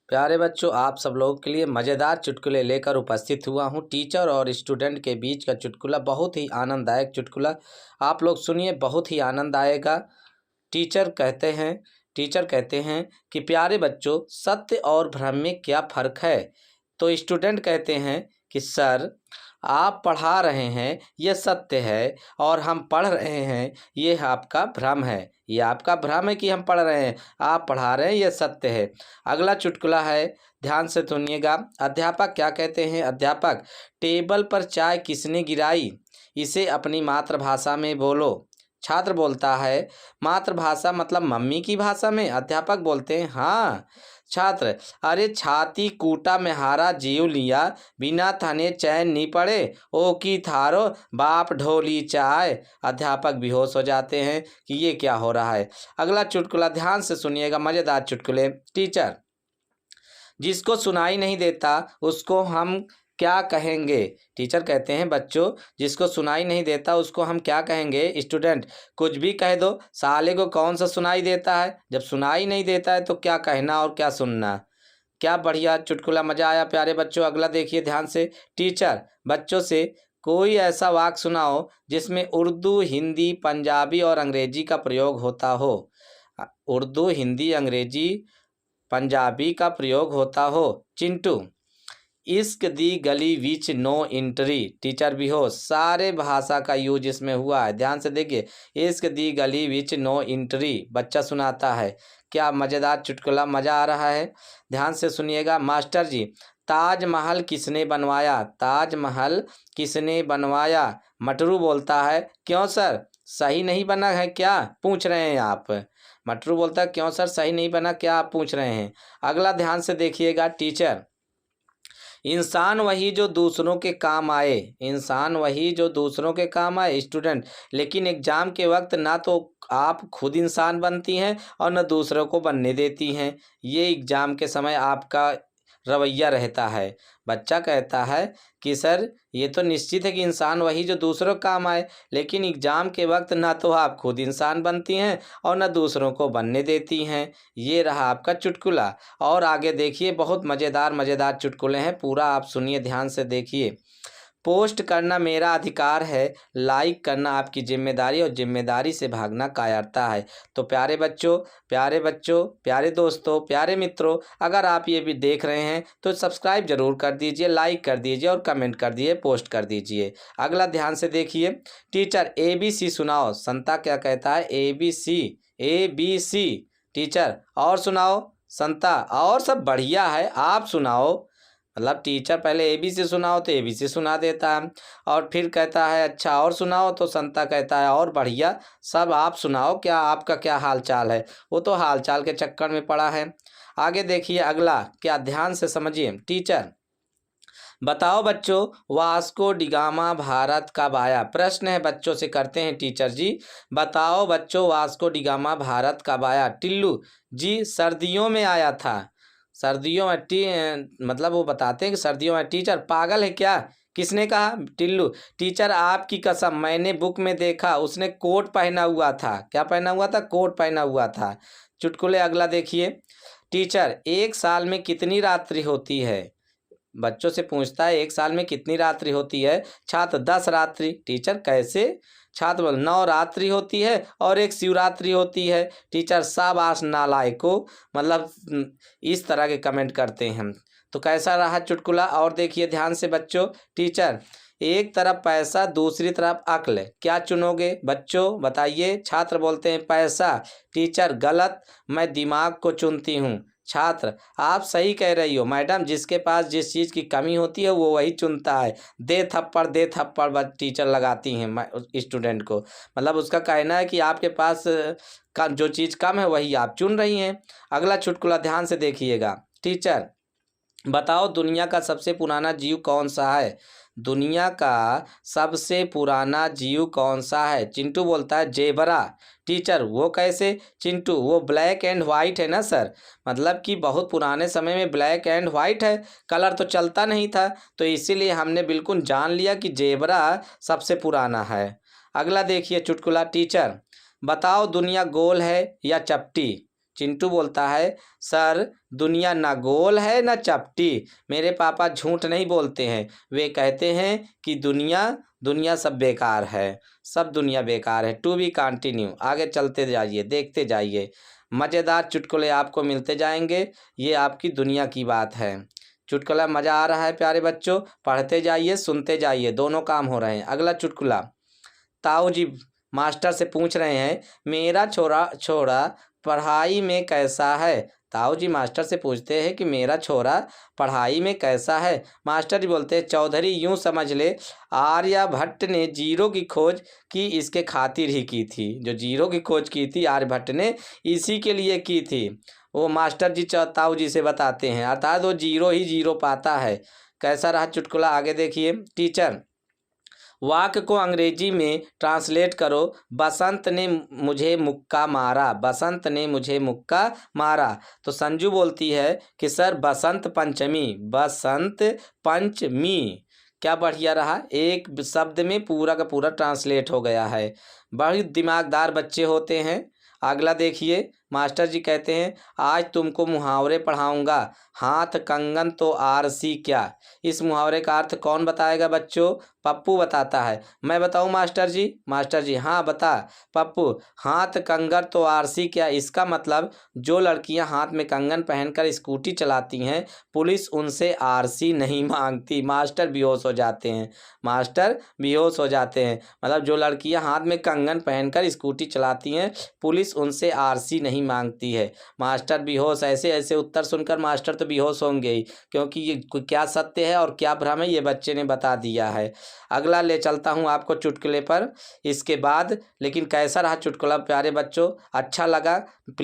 प्यारे बच्चों, आप सब लोगों के लिए मज़ेदार चुटकुले लेकर उपस्थित हुआ हूँ। टीचर और स्टूडेंट के बीच का चुटकुला बहुत ही आनंददायक चुटकुला। आप लोग सुनिए, बहुत ही आनंद आएगा। टीचर कहते हैं टीचर कहते हैं कि प्यारे बच्चों, सत्य और भ्रम में क्या फ़र्क है? तो स्टूडेंट कहते हैं कि सर, आप पढ़ा रहे हैं ये सत्य है, और हम पढ़ रहे हैं ये आपका भ्रम है। ये आपका भ्रम है कि हम पढ़ रहे हैं, आप पढ़ा रहे हैं ये सत्य है। अगला चुटकुला है, ध्यान से सुनिएगा। अध्यापक क्या कहते हैं? अध्यापक, टेबल पर चाय किसने गिराई? इसे अपनी मातृभाषा में बोलो। छात्र बोलता है, मातृभाषा मतलब मम्मी की भाषा में? अध्यापक बोलते हैं, हाँ। छात्र, अरे छाती कूटा में हारा जीव लिया, बिना थने चैन नहीं पड़े, ओ की थारो बाप ढोली चाय। अध्यापक बेहोश हो जाते हैं कि ये क्या हो रहा है। अगला चुटकुला ध्यान से सुनिएगा, मज़ेदार चुटकुले। टीचर, जिसको सुनाई नहीं देता उसको हम क्या कहेंगे? टीचर कहते हैं, बच्चों, जिसको सुनाई नहीं देता उसको हम क्या कहेंगे? स्टूडेंट, कुछ भी कह दो, साले को कौन सा सुनाई देता है? जब सुनाई नहीं देता है तो क्या कहना और क्या सुनना। क्या बढ़िया चुटकुला, मज़ा आया प्यारे बच्चों। अगला देखिए ध्यान से। टीचर, बच्चों से कोई ऐसा वाक्य सुनाओ जिसमें उर्दू, हिंदी, पंजाबी और अंग्रेजी का प्रयोग होता हो। उर्दू, हिंदी, अंग्रेजी, पंजाबी का प्रयोग होता हो। चिंटू, इश्क दी गली विच नो एंट्री। टीचर बेहोश। सारे भाषा का यूज इसमें हुआ है, ध्यान से देखिए। इश्क दी गली विच नो एंट्री, बच्चा सुनाता है। क्या मज़ेदार चुटकुला, मज़ा आ रहा है। ध्यान से सुनिएगा। मास्टर जी, ताजमहल किसने बनवाया? ताजमहल किसने बनवाया? मटरू बोलता है, क्यों सर, सही नहीं बना है क्या पूछ रहे हैं आप? मटरू बोलता है, क्यों सर, सही नहीं बना क्या आप पूछ रहे हैं? अगला ध्यान से देखिएगा। टीचर, इंसान वही जो दूसरों के काम आए। इंसान वही जो दूसरों के काम आए। स्टूडेंट, लेकिन एग्जाम के वक्त ना तो आप खुद इंसान बनती हैं और न दूसरों को बनने देती हैं। ये एग्जाम के समय आपका रवैया रहता है। बच्चा कहता है कि सर, ये तो निश्चित है कि इंसान वही जो दूसरों का काम आए, लेकिन एग्जाम के वक्त ना तो आप खुद इंसान बनती हैं और न दूसरों को बनने देती हैं। ये रहा आपका चुटकुला। और आगे देखिए, बहुत मज़ेदार मज़ेदार चुटकुले हैं, पूरा आप सुनिए, ध्यान से देखिए। पोस्ट करना मेरा अधिकार है, लाइक करना आपकी जिम्मेदारी, और जिम्मेदारी से भागना कायरता है। तो प्यारे बच्चों, प्यारे दोस्तों, प्यारे मित्रों, अगर आप ये भी देख रहे हैं तो सब्सक्राइब जरूर कर दीजिए, लाइक कर दीजिए और कमेंट कर दीजिए, पोस्ट कर दीजिए। अगला ध्यान से देखिए। टीचर, ABC सुनाओ। संता क्या कहता है? ABC। टीचर, और सुनाओ। संता, और सब बढ़िया है, आप सुनाओ। मतलब टीचर पहले ABC सुनाओ तो ABC सुना देता है, और फिर कहता है अच्छा और सुनाओ, तो संता कहता है और बढ़िया, सब आप सुनाओ, क्या आपका क्या हाल चाल है। वो तो हाल चाल के चक्कर में पड़ा है। आगे देखिए अगला, क्या ध्यान से समझिए। टीचर, बताओ बच्चों, वास्को डिगामा भारत कब आया? प्रश्न है, बच्चों से करते हैं टीचर जी। बताओ बच्चों, वास्को डिगामा भारत कब आया? टिल्लू जी, सर्दियों में आया था। सर्दियों में मतलब वो बताते हैं कि सर्दियों में। टीचर, पागल है क्या? किसने कहा? टिल्लू, टीचर आपकी कसम, मैंने बुक में देखा, उसने कोट पहना हुआ था। क्या पहना हुआ था? कोट पहना हुआ था। चुटकुले अगला देखिए। टीचर, एक साल में कितनी रात्रि होती है? बच्चों से पूछता है, एक साल में कितनी रात्रि होती है? छात्र, 10 रात्रि। टीचर, कैसे? छात्र बोल, 9 रात्रि होती है और एक शिवरात्रि होती है। टीचर, शाबाश नालायको, मतलब इस तरह के कमेंट करते हैं हम। तो कैसा रहा चुटकुला? और देखिए ध्यान से बच्चों। टीचर, एक तरफ पैसा, दूसरी तरफ अक्ल, क्या चुनोगे? बच्चों बताइए। छात्र बोलते हैं पैसा। टीचर, गलत, मैं दिमाग को चुनती हूँ। छात्र, आप सही कह रही हो मैडम, जिसके पास जिस चीज़ की कमी होती है वो वही चुनता है। दे थप्पड़ बस टीचर लगाती हैं स्टूडेंट को। मतलब उसका कहना है कि आपके पास का जो चीज़ कम है वही आप चुन रही हैं। अगला चुटकुला ध्यान से देखिएगा। टीचर, बताओ दुनिया का सबसे पुराना जीव कौन सा है? दुनिया का सबसे पुराना जीव कौन सा है? चिंटू बोलता है जेबरा। टीचर, वो कैसे? चिंटू, वो ब्लैक एंड वाइट है ना सर, मतलब कि बहुत पुराने समय में ब्लैक एंड वाइट है, कलर तो चलता नहीं था, तो इसीलिए हमने बिल्कुल जान लिया कि जेबरा सबसे पुराना है। अगला देखिए चुटकुला। टीचर, बताओ दुनिया गोल है या चपटी? चिंटू बोलता है, सर दुनिया ना गोल है ना चपटी। मेरे पापा झूठ नहीं बोलते हैं, वे कहते हैं कि दुनिया सब बेकार है, सब दुनिया बेकार है। टू बी कंटिन्यू, आगे चलते जाइए, देखते जाइए, मज़ेदार चुटकुले आपको मिलते जाएंगे। ये आपकी दुनिया की बात है। चुटकुला मज़ा आ रहा है प्यारे बच्चों, पढ़ते जाइए सुनते जाइए, दोनों काम हो रहे हैं। अगला चुटकुला, ताऊ जी मास्टर से पूछ रहे हैं, मेरा छोरा पढ़ाई में कैसा है। ताऊ जी मास्टर से पूछते हैं कि मेरा छोरा पढ़ाई में कैसा है। मास्टर जी बोलते हैं, चौधरी यूं समझ ले, आर्यभट्ट ने जीरो की खोज की इसके खातिर ही की थी। जो जीरो की खोज की थी आर्यभट्ट ने इसी के लिए की थी। वो मास्टर जी ताऊ जी से बताते हैं, अर्थात वो जीरो ही जीरो पाता है। कैसा रहा चुटकुला, आगे देखिए। टीचर, वाक्य को अंग्रेजी में ट्रांसलेट करो। बसंत ने मुझे मुक्का मारा, बसंत ने मुझे मुक्का मारा। तो संजू बोलती है कि सर बसंत पंचमी, बसंत पंचमी। क्या बढ़िया रहा, एक शब्द में पूरा का पूरा ट्रांसलेट हो गया है। बड़ी दिमागदार बच्चे होते हैं। अगला देखिए, मास्टर जी कहते हैं, आज तुमको मुहावरे पढ़ाऊंगा। हाथ कंगन तो आरसी क्या। इस मुहावरे का अर्थ कौन बताएगा बच्चों? पप्पू बताता है। मैं बताऊं मास्टर जी? मास्टर जी हाँ बता। पप्पू, हाथ कंगन तो आरसी क्या, इसका मतलब जो लड़कियां हाथ में कंगन पहनकर स्कूटी चलाती हैं, पुलिस उनसे आरसी नहीं मांगती। मास्टर बेहोश हो जाते हैं, मास्टर बेहोश हो जाते हैं। मतलब जो लड़कियां हाथ में कंगन पहनकर स्कूटी चलाती हैं, पुलिस उनसे आरसी नहीं मांगती है। मास्टर बेहोश। ऐसे ऐसे उत्तर सुनकर मास्टर तो बेहोश होंगे ही, क्योंकि ये क्या सत्य है और क्या भ्रम है ये बच्चे ने बता दिया है। अगला ले चलता हूँ आपको चुटकुले पर इसके बाद। लेकिन कैसा रहा चुटकुला प्यारे बच्चों, अच्छा लगा?